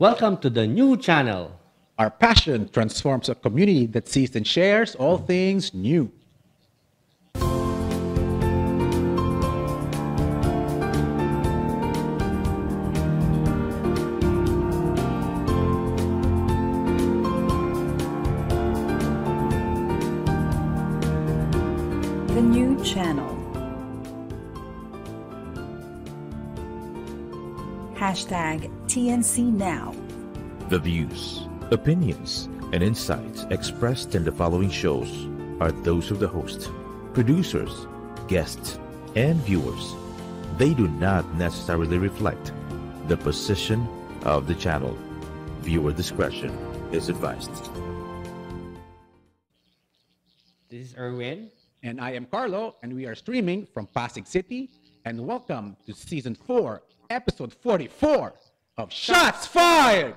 Welcome to the new channel. Our passion transforms a community that sees and shares all things new. The new channel. Hashtag TNC Now. The views, opinions, and insights expressed in the following shows are those of the host, producers, guests, and viewers. They do not necessarily reflect the position of the channel. Viewer discretion is advised. This is Erwin. And I am Carlo, and we are streaming from Pasig City. And welcome to Season 4, Episode 44 of Shots Fired!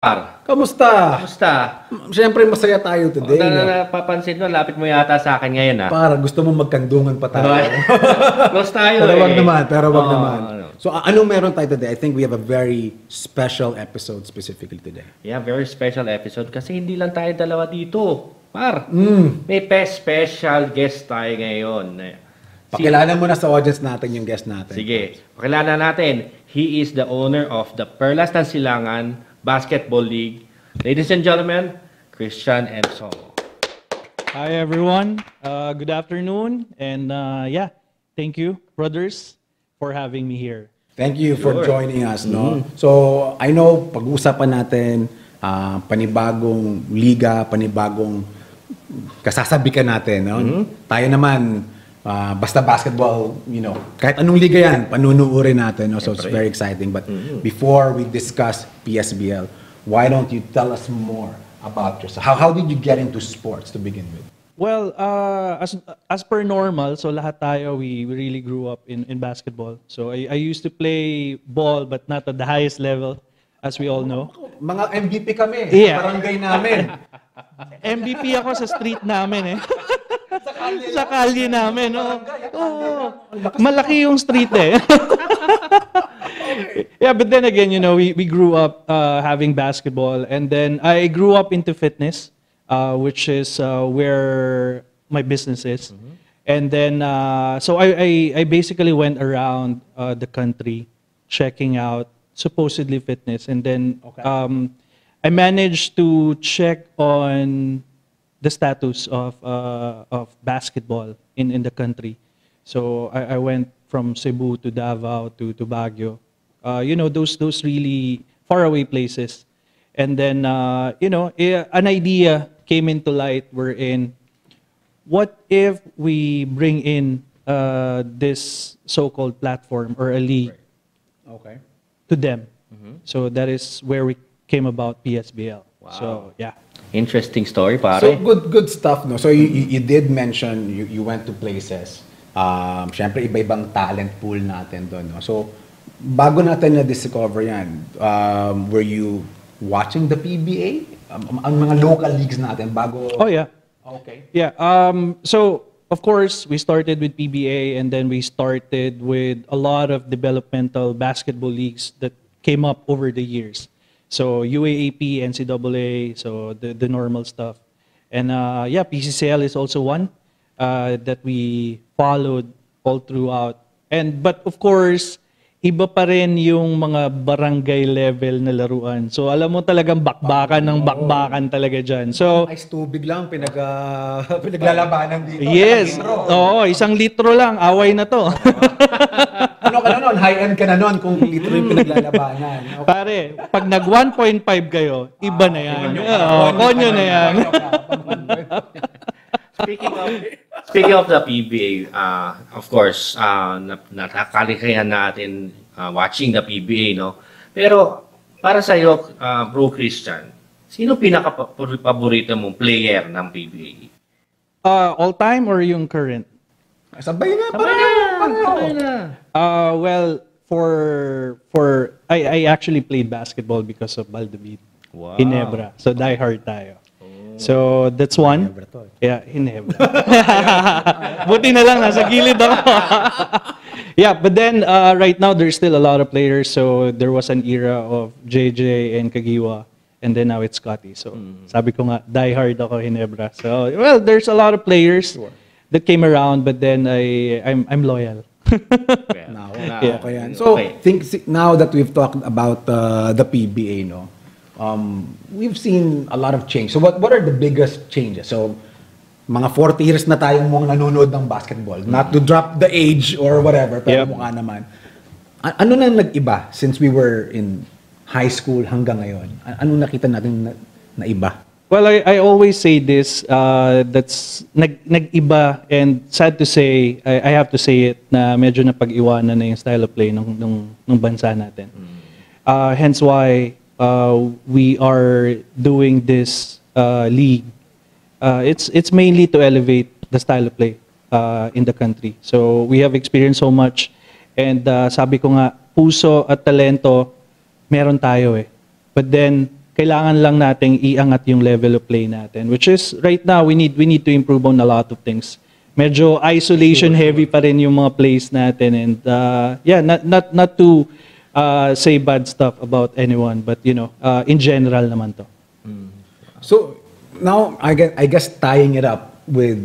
Par, Kamusta? kamusta? Siyempre masaya tayo today. No? Napapansin mo, lapit mo yata sa akin ngayon ah. Para gusto mo magkandungan pa tayo. Close tayo Pero wag eh. naman, Oo, naman. ano. So anong meron tayo today? I think we have a very special episode specifically today. Yeah, very special episode kasi hindi lang tayo dalawa dito. Par, may special guest tayo ngayon. Pakilala mo na sa audience natin yung guest natin. Sige, pakilala natin. He is the owner of the Perlas ng Silangan Basketball League. Ladies and gentlemen, Christian Enzo. Hi everyone. Good afternoon, and yeah, thank you, brothers, for having me here. Thank you for Sure. joining us. No? So I know pag-uusapan natin panibagong liga, panibagong kasasabikan natin. No? Tayo naman, basta basketball, kahit anong liga yan, panunuurin natin. No? So it's very exciting. But before we discuss PSBL, why don't you tell us more about yourself? How did you get into sports to begin with? Well, as per normal, so lahat tayo, we really grew up in basketball. So I used to play ball, but not at the highest level, as we all know. Mga MVP kami, Yeah. barangay namin. MVP ako sa street namin eh. Sa kalye namin. Oh. Malaki yung street eh. Yeah, but then again, we grew up having basketball, and then I grew up into fitness, which is where my business is. And then, so I basically went around the country checking out supposedly fitness, and then I managed to check on the status of basketball in the country. So I went from Cebu to Davao to Baguio, those really faraway places, and then an idea came into light. Wherein, what if we bring in this so-called platform or a league Okay. to them? So that is where we came about PSBL. Wow. So yeah. Interesting story, pare. So good stuff, no? So you did mention you went to places. Syempre iba-ibang talent pool natin doon, no? So bago natin na-discover yan, were you watching the PBA? Ang mga local leagues natin bago. Oh yeah. Okay. Yeah. So of course we started with PBA, and then we started with a lot of developmental basketball leagues that came up over the years. So UAAP, NCAA, so the normal stuff. And yeah, PCCL is also one that we followed all throughout. But of course, iba pa rin yung mga barangay level na laruan. So alam mo talagang bakbakan ng bakbakan talaga dyan. So Ice tubig lang pinaglalabanan dito. yes, oo, 1 litro lang, away na to. Ano ka na nun? High-end ka na nun kung litro yung pinaglalabanan. Okay. Pare, pag nag 1.5 kayo, iba na yan. Konyo na yan. Speaking of the PBA, of course, nakakalikihan natin watching the PBA, no? Pero para sa iyo, Bro Christian, sino pinaka-paborito mong player ng PBA? All time or yung current? Sabay na, Sabay na. Well, I actually played basketball because of Baldavid. Wow. Hinebra. So die-hard tayo. So that's one. Hinebra to. Yeah, Hinebra. Buti na lang, nasa gilid ako. Yeah, but then right now there's still a lot of players. So there was an era of JJ and Kagiwa. And then now it's Scotty. So sabi ko nga, die-hard ako Hinebra. So, well, there's a lot of players that came around, but then I'm loyal. Now, Yeah. okay yan. So, Okay. now that we've talked about the PBA, no, we've seen a lot of change. So, what are the biggest changes? So, mga 40 years na tayong mga nanonood ng basketball. Not to drop the age or whatever, pero Yep. mukha naman. Ano na nag-iba since we were in high school hanggang ngayon? Ano nakita natin na iba? Well, I always say this, that's nag-iba, and sad to say, I have to say it, na medyo napag-iwanan na yung style of play ng bansa natin. Hence why we are doing this league. It's mainly to elevate the style of play in the country. So we have experienced so much, and sabi ko nga, puso at talento, meron tayo eh. But then, kailangan lang nating iangat yung level of play natin, which is right now we need to improve on a lot of things. Medyo isolation heavy pa rin yung mga plays natin, and yeah, not to say bad stuff about anyone, but you know, in general naman to. So, now, I guess tying it up with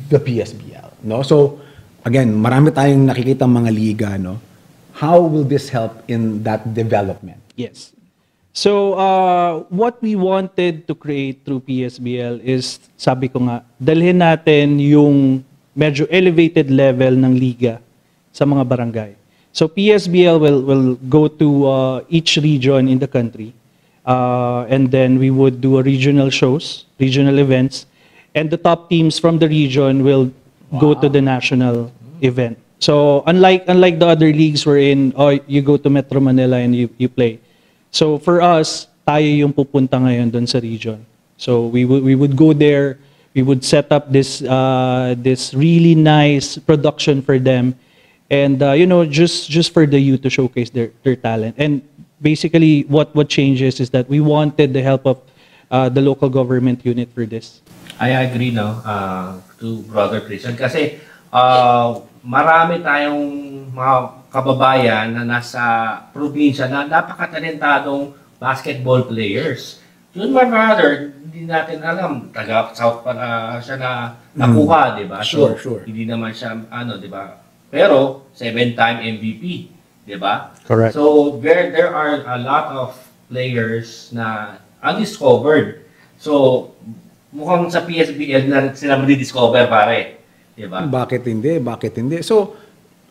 the PSBL, no? So, again, marami tayong nakikita mga liga, no? How will this help in that development? Yes. So, what we wanted to create through PSBL is, sabi ko nga, dalhin natin yung medyo elevated level ng liga sa mga barangay. So, PSBL will go to each region in the country, and then we would do a regional shows, regional events, and the top teams from the region will go to the national event. So, unlike the other leagues wherein, you go to Metro Manila and you play. So for us, tayo yung pupunta ngayon doon sa region. So we would go there, we would set up this really nice production for them, and you know, just for the youth to showcase their talent. And basically, what changes is that we wanted the help of the local government unit for this. I agree, no, to Brother Christian. Kasi marami tayong mga kababayan na nasa probinsya na napakatalentadong basketball players. Yun, my brother, hindi natin alam, taga South pa siya na nakuha, di ba? Sure, So, sure. hindi naman siya, di ba? Pero, 7-time MVP, di ba? Correct. So, there are a lot of players na undiscovered. So, mukhang sa PSBL na sila madi-discover, pare. Di ba? Bakit hindi? Bakit hindi? So,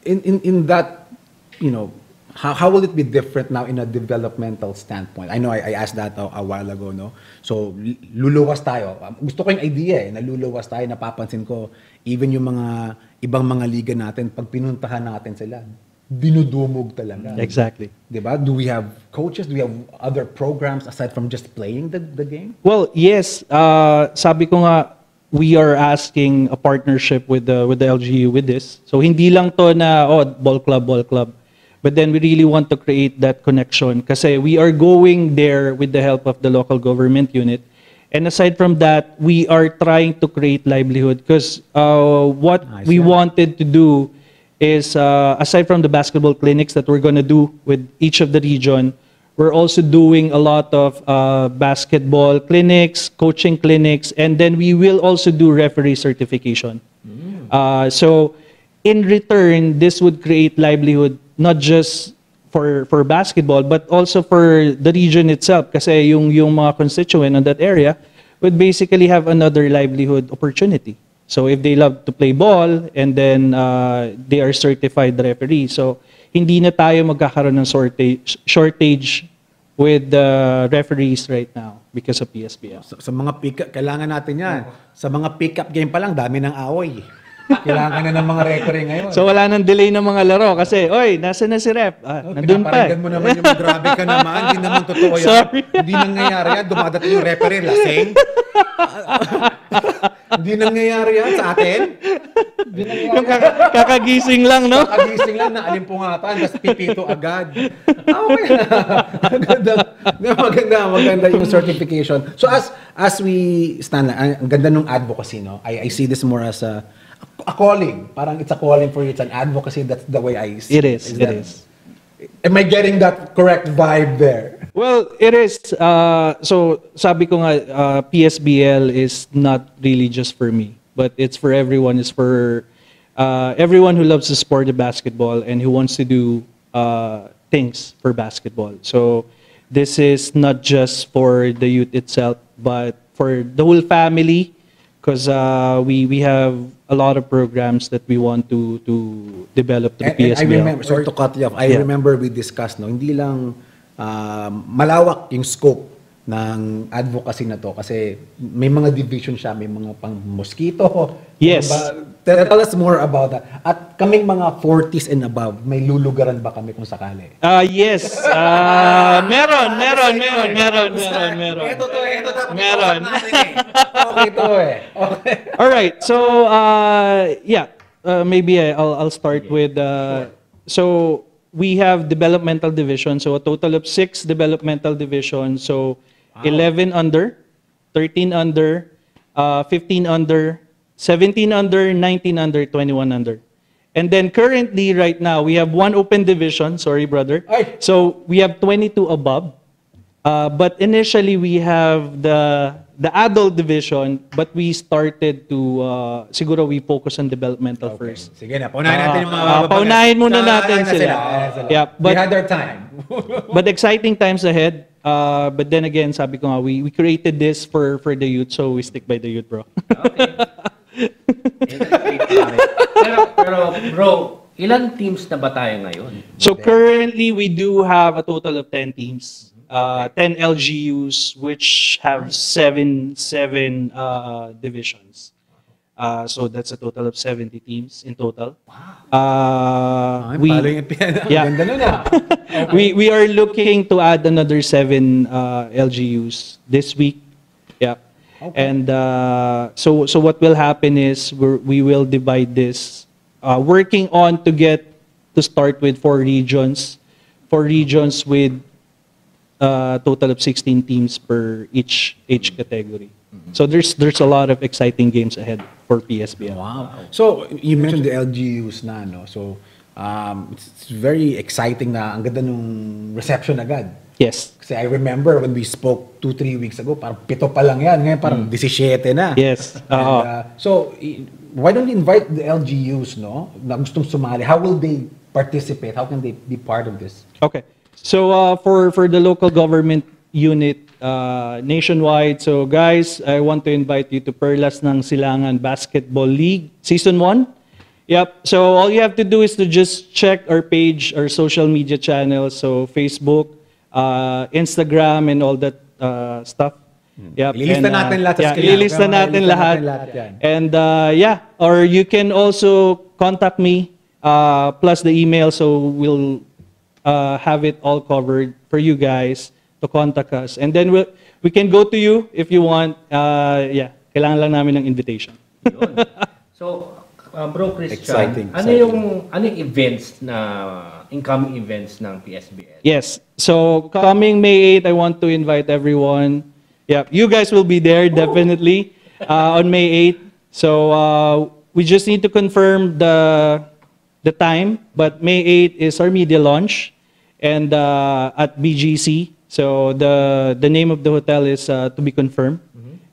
in that, you know, how will it be different now in a developmental standpoint? I know I asked that a while ago, no? So, luluwas tayo. Gusto ko yung idea na luluwas tayo, napapansin ko, even yung mga ibang mga liga natin, pag pinuntahan natin sila, dinudumog talaga. Exactly. Diba? Do we have coaches? Do we have other programs aside from just playing the game? Well, yes. Sabi ko nga, we are asking a partnership with the LGU with this. So hindi lang to na ball club. But then we really want to create that connection kasi we are going there with the help of the local government unit. And aside from that, we are trying to create livelihood because what we wanted to do is aside from the basketball clinics that we're going to do with each of the region, we're also doing a lot of basketball clinics, coaching clinics, and then we will also do referee certification. So in return, this would create livelihood not just for basketball, but also for the region itself. Kasi yung mga constituent in that area would basically have another livelihood opportunity. So if they love to play ball and then they are certified referees, so hindi na tayo magkakaroon ng shortage with the referees right now because of PSBL. Sa mga pick-up, kailangan natin yan. Sa mga pick-up game pa lang, dami ng away. Kailangan ka na ng mga referee ngayon. So wala nang delay ng mga laro kasi, oy, nasa na si ref? Nandun pa. Pinaparinggan mo naman yung grabe ka naman. Hindi naman totoo yan. Sorry. Hindi nangyayari yan. Dumadating yung referee, lasing. Hindi nangyayari yan sa atin. Hindi nangyayari. Yung kakagising lang, no? Kakagising lang na alimpungatan, tapos pipito agad. Okay na. Maganda yung certification. So as we stand, ang ganda ng advocacy, no? I see this more as a calling. Parang it's a calling for you. It's an advocacy. That's the way I see It is. It that. is. Am I getting that correct vibe there? Well, it is. So, sabi ko nga, PSBL is not really just for me, but it's for everyone. It's for everyone who loves the sport of basketball and who wants to do things for basketball. So, this is not just for the youth itself, but for the whole family, because we have a lot of programs that we want to develop to the And I PSBL. remember, sorry to cut you off, I Yeah. remember we discussed, no, hindi lang malawak yung scope ng advocacy na to kasi may mga division siya, may mga pang mosquito. Yes. Tell us more about that. At kaming mga 40s and above, may lulugaran ba kami kung sakali? Yes. Meron. Ito dapat Meron. Okay to eh. Okay. All right. So, yeah. Maybe I'll start with. So we have developmental division. So a total of 6 developmental divisions. So 11 under, 13 under, 15 under, 17 under, 19 under, 21 under. And then currently, right now, we have 1 open division. Sorry, brother. Ay. So we have 22 above. But initially, we have the adult division, but we started to, siguro we focus on developmental first. Sige na, paunahin natin yung mga Paunahin muna natin sila. Yeah, We but- had our time. But exciting times ahead. But then again, sabi ko nga, we created this for the youth, so we stick by the youth, bro. Pero bro, ilan teams na ba tayo ngayon? So currently, we do have a total of 10 teams. 10 LGUs, which have seven divisions. So that's a total of 70 teams in total. Ay, We palo yung piano. Yeah. Ganda nun ah. we are looking to add another 7 LGUs this week. Yeah. And so what will happen is we will divide this, working on to start with 4 regions with total of 16 teams per each category. So there's a lot of exciting games ahead for PSBL. Wow. So, you mentioned the LGUs na, no? So, it's very exciting na ang ganda nung reception agad. Yes. Kasi I remember when we spoke 2-3 weeks ago, parang 7 pa lang yan. Ngayon parang 17 na. Yes. And, so, why don't we invite the LGUs, no? Na gustong sumali. How will they participate? How can they be part of this? Okay. So for the local government unit nationwide, so guys, I want to invite you to Perlas ng Silangan Basketball League Season 1. Yep. So all you have to do is to just check our page, our social media channels, so Facebook, Instagram, and all that stuff. Yep. Ililista And, natin lahat sa yeah, screen. ililista natin lahat. yan. And yeah, or you can also contact me plus the email, so we'll have it all covered for you guys to contact us. And then we can go to you if you want. Yeah, kailangan lang namin ng invitation. Yun. So, bro Christian, Exciting. ano yung events incoming events ng PSBL? Yes. So coming May 8, I want to invite everyone. Yeah, you guys will be there definitely on May 8. So we just need to confirm the time, but May 8 is our media launch, and at BGC. So the name of the hotel is to be confirmed.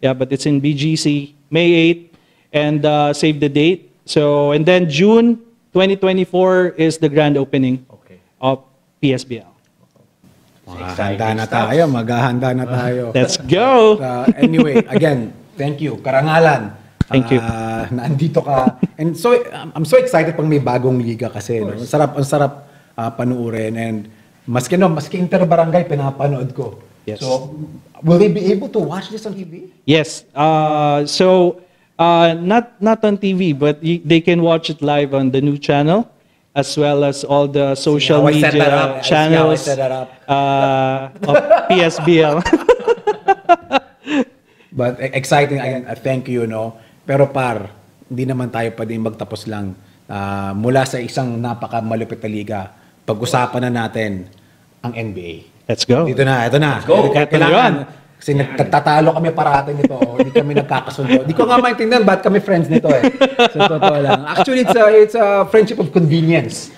Yeah, but it's in BGC, May 8, and save the date. So and then June 2024 is the grand opening of PSBL. Maghahanda na tayo. Maghahanda na tayo. Let's go. Anyway, again, thank you. Karangalan. Thank you. Naandito ka. And so, I'm so excited pang may bagong liga kasi. No? Ang sarap panuorin. And maski inter-barangay, pinapanood ko. Yes. So, will they be able to watch this on TV? Yes. So Not on TV, but they can watch it live on the new channel, as well as all the social how I set that media up. I see how I channels set that up. of PSBL. But exciting, I thank you, no? Pero hindi naman tayo pwedeng magtapos lang mula sa isang napakamalupit na liga. Pag-usapan na natin ang NBA. Let's go. Ito na. Ito na yun. Kasi nagtatalo kami parati nito. Hindi kami nagkakasundo. Hindi ko nga maintindihan ba't kami friends nito eh. So, totoo lang. Actually, it's a friendship of convenience.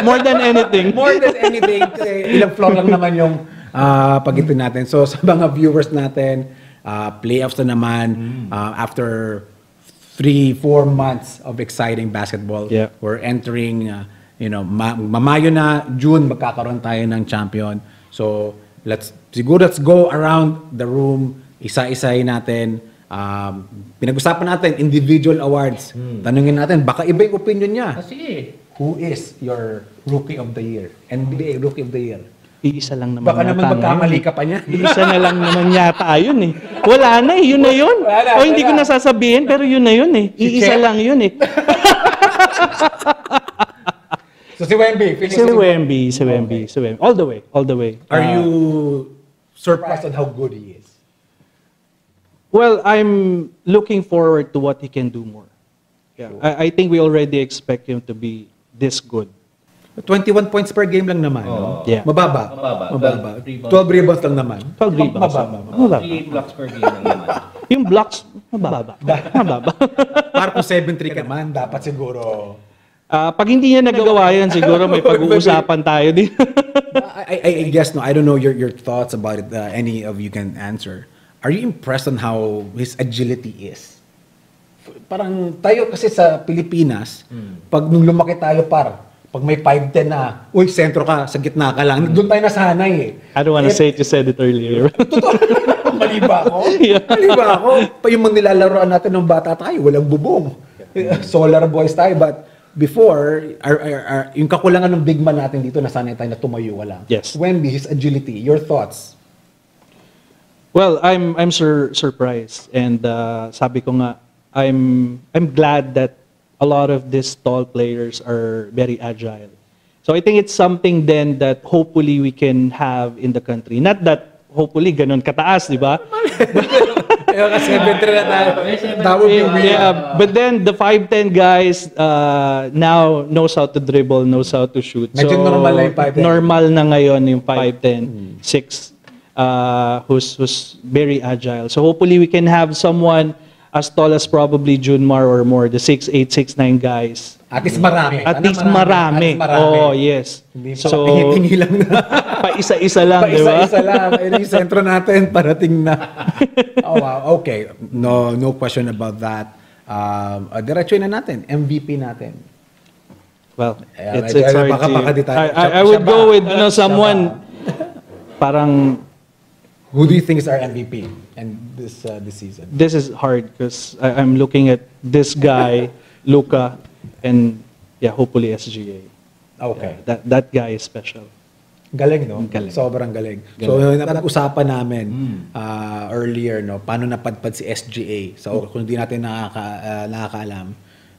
More than anything. More than anything. Kasi ilang floor lang naman yung pag-ito natin. So, sa mga viewers natin, playoffs na naman after 3-4 months of exciting basketball. Yeah. We're entering, mamayo na, June, magkakaroon tayo ng champion. So, let's go around the room, isa-isahin natin. Pinag-usapan natin individual awards. Tanungin natin, baka iba yung opinion niya. Sige. Who is your rookie of the year? NBA rookie of the year. Iisa lang naman Baka yata naman magkamali ka pa niya. Iisa na lang naman yata yun eh. Wala na eh, yun na yun. Wala, O hindi ko nasasabihin, pero yun na yun eh. Iisa Chef? lang yun eh. So si Wemby, Si Wemby. All the way. Are you surprised at how good he is? Well, I'm looking forward to what he can do more. Yeah, I think we already expect him to be this good. 21 points per game lang naman. No? Yeah. Mababa. Mababa. 12 rebounds lang naman. 12 rebounds. Mababa. 3 blocks per game lang naman. Yung blocks, mababa. Para kung 7-3 ka naman, dapat siguro... Pag hindi niya nagawa yan, siguro may pag-uusapan tayo din. I guess, no, I don't know your thoughts about it. Any of you can answer. Are you impressed on how his agility is? Parang tayo kasi sa Pilipinas, pag nung lumaki tayo pag may 5'10 na, uy, sentro ka, sa gitna ka lang, doon tayo nasanay eh. I don't wanna say it, you said it earlier. Totoo. Mali ba ako? Yeah. Mali ba ako? Pa yung mga nilalaroan natin ng bata tayo, walang bubong. Solar boys tayo, but before, yung kakulangan ng big man natin dito, nasanay tayo na tumayo ka lang. Yes. Wemby, his agility, your thoughts? Well, I'm surprised, and sabi ko nga, I'm glad that a lot of these tall players are very agile. So I think it's something then that hopefully we can have in the country. Not that hopefully ganun kataas, di ba? Kasi 7'3 na tayo. That would be weird. Yeah, but then the 5'10 guys now knows how to dribble, knows how to shoot. Medyo normal na yung 5'10. Normal na ngayon yung 5'10, 6 who's very agile. So hopefully we can have someone as tall as probably Junmar or more, the 6'8", 6'9 guys. At least marami. At least marami. Oh, yes. So, tingi lang na. Pa-isa-isa lang, di ba? Pa-isa-isa lang. Ayun yung sentro natin, parating na. Oh, wow. Okay. No question about that. Diretso na natin. MVP natin. Well, Yeah, it's hard baka di to... tayo. I would go with someone parang... Who do you think is our MVP and this season? This is hard because I'm looking at this guy, Luka, and yeah, hopefully SGA. Okay. That guy is special. Galing, no? Galing. Sobrang galing. So, nag-usapan namin earlier, no? Paano napadpad si SGA? So, kung hindi natin nakakaalam,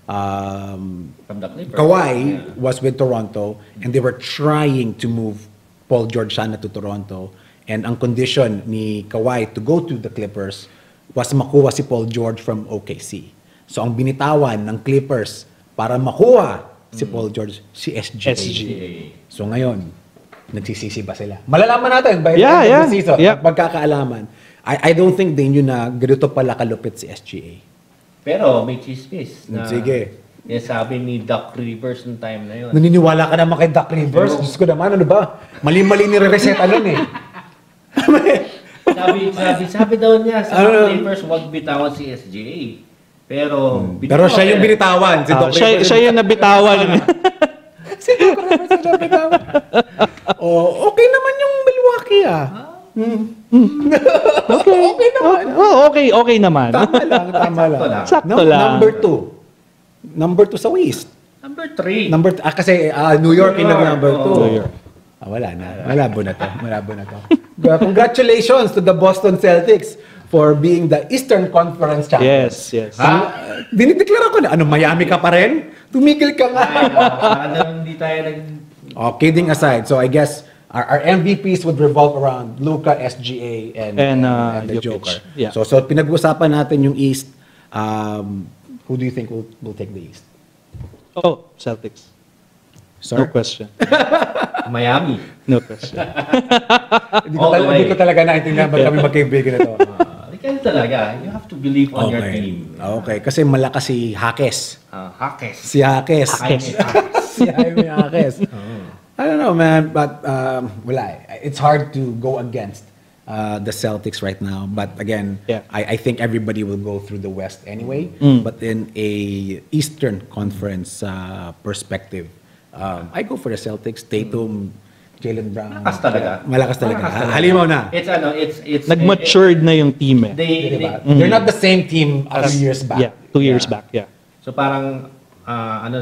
From the Clippers. Kawhi was with Toronto and they were trying to move Paul George sana to Toronto. And ang condition ni Kawhi to go to the Clippers was makuha si Paul George from OKC. So ang binitawan ng Clippers para makuha si Paul George, si SGA. So ngayon, nagsisisi ba sila? Malalaman natin by the end of the season. Magkakaalaman. I don't think they knew na ganito pala kalupit si SGA. Pero may chismis na Sige. yung sabi ni Doc Rivers noong time na yun. Naniniwala ka naman kay Doc Rivers? Diyos ko naman, ano ba? Mali-mali nire-reset nun eh. sabi daw niya sa Doc Rivers, wag bitawan si SGA. Pero siya yung binitawan. Si Doc Rivers. Siya yung nabitawan. Si Doc Rivers yung nabitawan. Okay naman yung Milwaukee Okay naman. Okay naman. Tama lang. Sakto lang. Number 2 sa West. Number 3. Kasi New York yung number 2. New York. Wala na. Malabo na to. Congratulations to the Boston Celtics for being the Eastern Conference champion. Yes. Dinideklara ko na, Miami ka pa rin? Tumigil ka nga. Hindi tayo Oh, kidding aside, so I guess our MVPs would revolve around Luka, SGA, and the Jokic. Joker. Yeah. So pinag-usapan natin yung East. Who do you think will take the East? Oh, Celtics. Sir? No question. Miami. No question. Hindi ko talaga naintindihan ba't kami magkaibigan ito. Kaya talaga, you have to believe on your team. Okay, kasi malakas si Hakes. Hakes. Si Hakes. Si Jaime Hakes. I don't know, man, but wala. It's hard to go against the Celtics right now. But again, Yeah. I think everybody will go through the West anyway. But in a Eastern Conference perspective, I go for the Celtics. Tatum, Jaylen Brown. Malakas talaga. Halimaw na. It's Nag-matured na yung team eh. Diba? They're not the same team a few years back. Yeah, 2 years back, yeah. So parang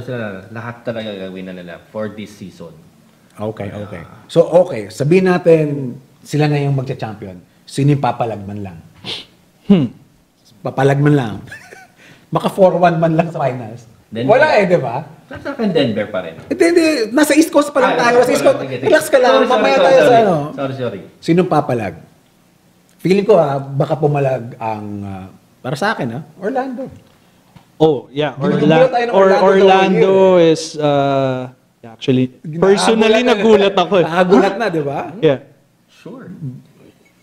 sila, lahat talaga gagawin na nila for this season. Okay. So, sabihin natin, sila na yung magcha-champion. Sino yung papalagman lang? Papalagman lang. Maka 4-1 man lang sa finals. Denver. Wala di ba? Sa akin, Denver pa rin. Hindi. Nasa East Coast pa lang tayo. Sa East Coast, relax ka lang. Mamaya tayo sa ano. Sorry. Sinong papalag? Feeling ko baka pumalag ang, para sa akin Orlando. Oh, yeah. Nagulat tayo ng Orlando is actually personally nagulat ako eh. Nakagulat na, di ba? Yeah. Sure.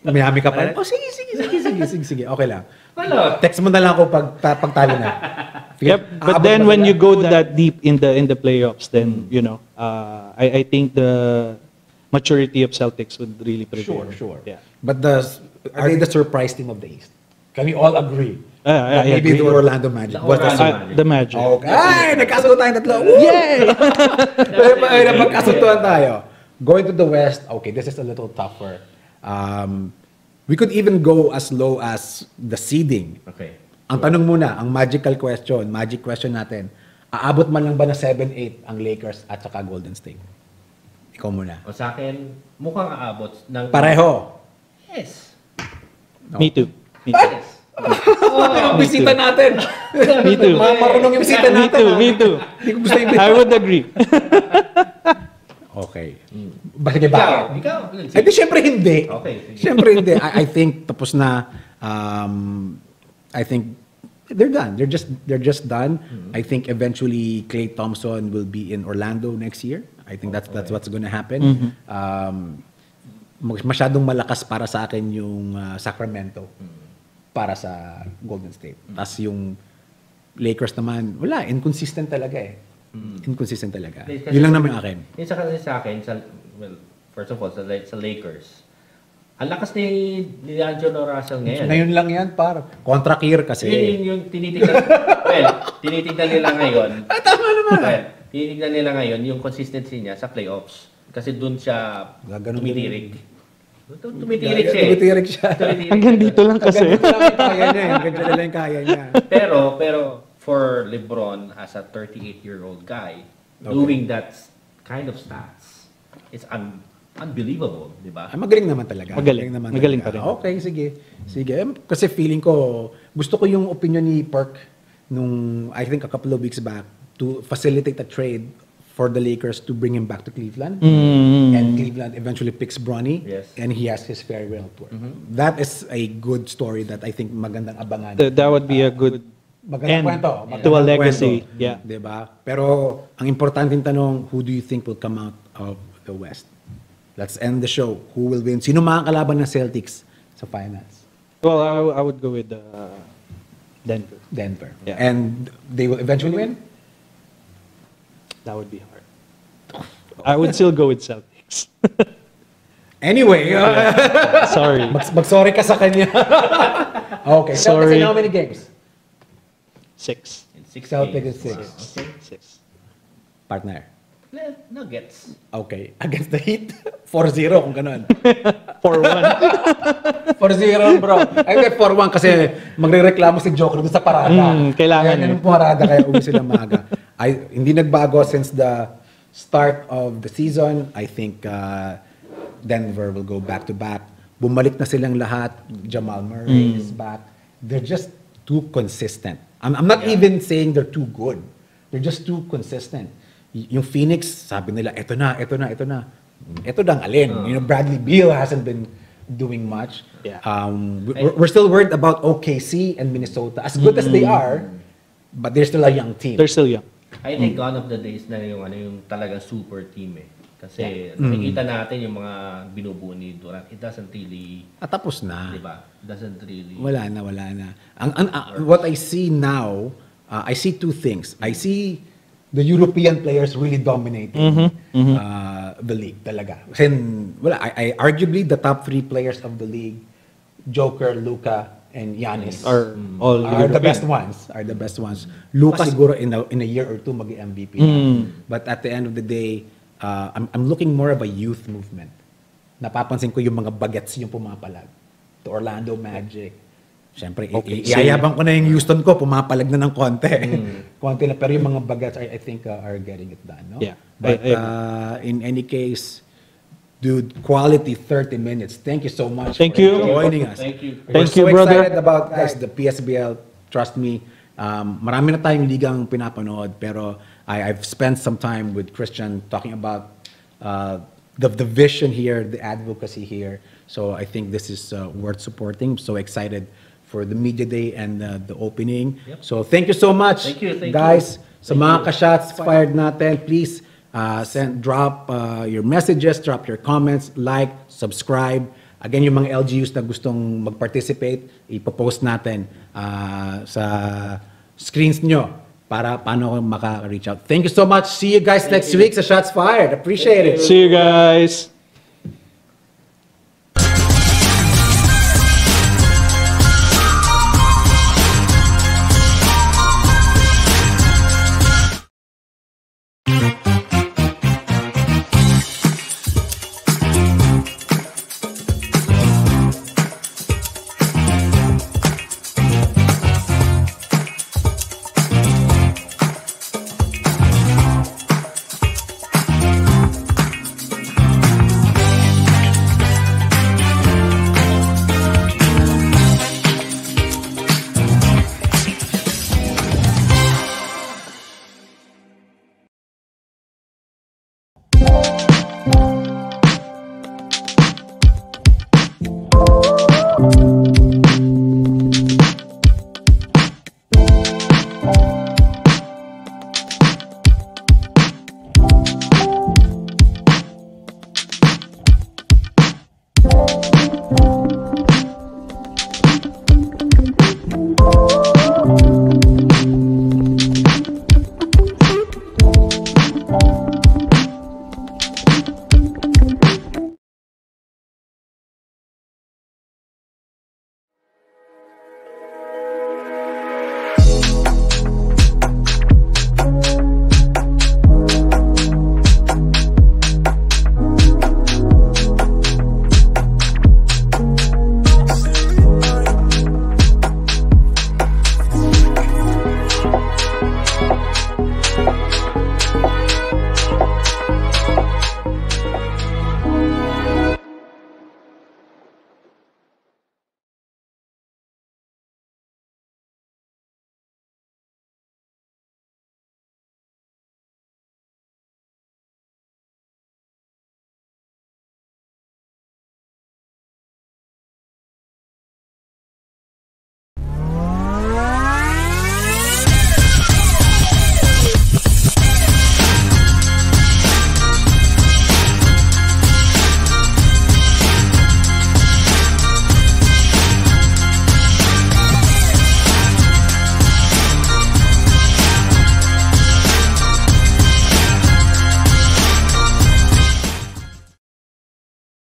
Miami ka pa rin. Oh, sige. Okay lang. Wala. Text mo na lang ako pag talo na. Yep. But then when you go that deep in the playoffs, then I think the maturity of Celtics would really prevail. Sure. Yeah. But are they the surprise team of the East? Can we all agree? I Maybe agree. the Orlando Magic. Was the surprise? The Magic. Okay. Ay, nagkasundo tayong tatlo. Yay! Magkasundo tayo. Going to the West, okay, this is a little tougher. We could even go as low as the seeding. Okay. Ang tanong muna, ang magic question natin, aabot man lang ba na 7-8 ang Lakers at saka Golden State? Ikaw muna. O sa akin, mukhang aabot ng... Pareho. Yes. Me too. Yes. Ang bisita natin. Me too. Marunong yung bisita natin. Me too. Hindi ko gusto yung I would agree. Okay. Bakit bakit? Ikaw. Eh di syempre hindi. Okay, sige. Syempre hindi. I think tapos na I think they're done. They're just done. I think eventually Klay Thompson will be in Orlando next year. I think that's what's going to happen. Masyadong malakas para sa akin yung Sacramento para sa Golden State. Tapos yung Lakers naman, wala, inconsistent talaga eh. Inconsistent talaga. Yun lang naman akin. Yung sa akin, well, first of all, sa Lakers, ang lakas ni D'Angelo Russell ngayon. Ngayon lang yan, par. Contract year kasi. Yung tinitignan, tinitignan nila ngayon. Tama naman. Tinitignan nila ngayon yung consistency niya sa playoffs. Kasi doon siya tumitirik. Tumitirik siya. Hanggang dito lang kasi. Hanggang lang kaya niya. Pero for LeBron as a 38-year-old guy, doing that kind of stats, it's unbelievable, di ba? Magaling naman talaga. Magaling pa rin. Okay, sige. Kasi feeling ko, gusto ko yung opinion ni Perk nung, I think a couple of weeks back, to facilitate a trade for the Lakers to bring him back to Cleveland. And Cleveland eventually picks Bronny. Yes. And he has his farewell tour. That is a good story that I think magandang abangan. That would be a good magandang end kwento. to a legacy. Kwento. Yeah. Diba? Pero ang importanteng tanong, who do you think will come out of the West? Let's end the show. Who will win? Sino makakalaban ng Celtics sa finals? Well, I would go with Denver. Yeah. And they will eventually win? That would be hard. I would still go with Celtics. Anyway, Sorry. mag-sorry ka sa kanya. Okay. Celtics Sorry. in how many games? 6. Celtics is 6. Partner. Nuggets. Okay. Against the Heat? 4-0 kung ganun. 4-1. 4-0 bro. Ay, 4-1 kasi magre-reklamo si Joker doon sa parada. Kailangan Kaya yung parada kaya uwi sila maaga. Hindi nagbago since the start of the season. I think Denver will go back-to-back. bumalik na silang lahat. Jamal Murray is back. They're just too consistent. I'm not even saying they're too good. They're just too consistent. Yung Phoenix, sabi nila, ito na. Ito dang alin. You know, Bradley Beal hasn't been doing much. Yeah. We're still worried about OKC and Minnesota. As good as they are, but they're still a young team. They're still young. I think gone of the days na yung talagang super team eh. Kasi nakikita natin yung mga binubuo ni Durant. It doesn't really, Tapos na. di ba? It doesn't really. Wala na. What I see now, I see two things. I see the European players really dominating the league talaga. Kasi I arguably the top 3 players of the league, Joker, Luka, and Giannis Are all are the European. best ones. Luka siguro in a year or two mag-MVP. But at the end of the day, I'm looking more of a youth movement. Napapansin ko yung mga bagets yung pumapalag. The Orlando Magic. Siyempre, iayabang ko na yung Houston ko, pumapalag na ng konti. Konti na, pero yung mga bagets, I think are getting it done. No? Yeah. But in any case, dude, quality 30 minutes. Thank you so much Thank for you. joining us. Thank you. We're Thank you, so brother. excited about, guys, the PSBL. Trust me, marami na tayong ligang pinapanood, pero I've spent some time with Christian talking about the vision here, the advocacy here. So I think this is worth supporting. So excited for the media day and the opening. So thank you so much, Thank you, guys. Sa mga ka-shots fired natin, please drop your messages, drop your comments, like, subscribe. Again, yung mga LGUs na gustong mag-participate, ipopost natin sa screens nyo para paano ako maka-reach out. Thank you so much. See you guys next week sa Shots Fired. Appreciate it. See you guys.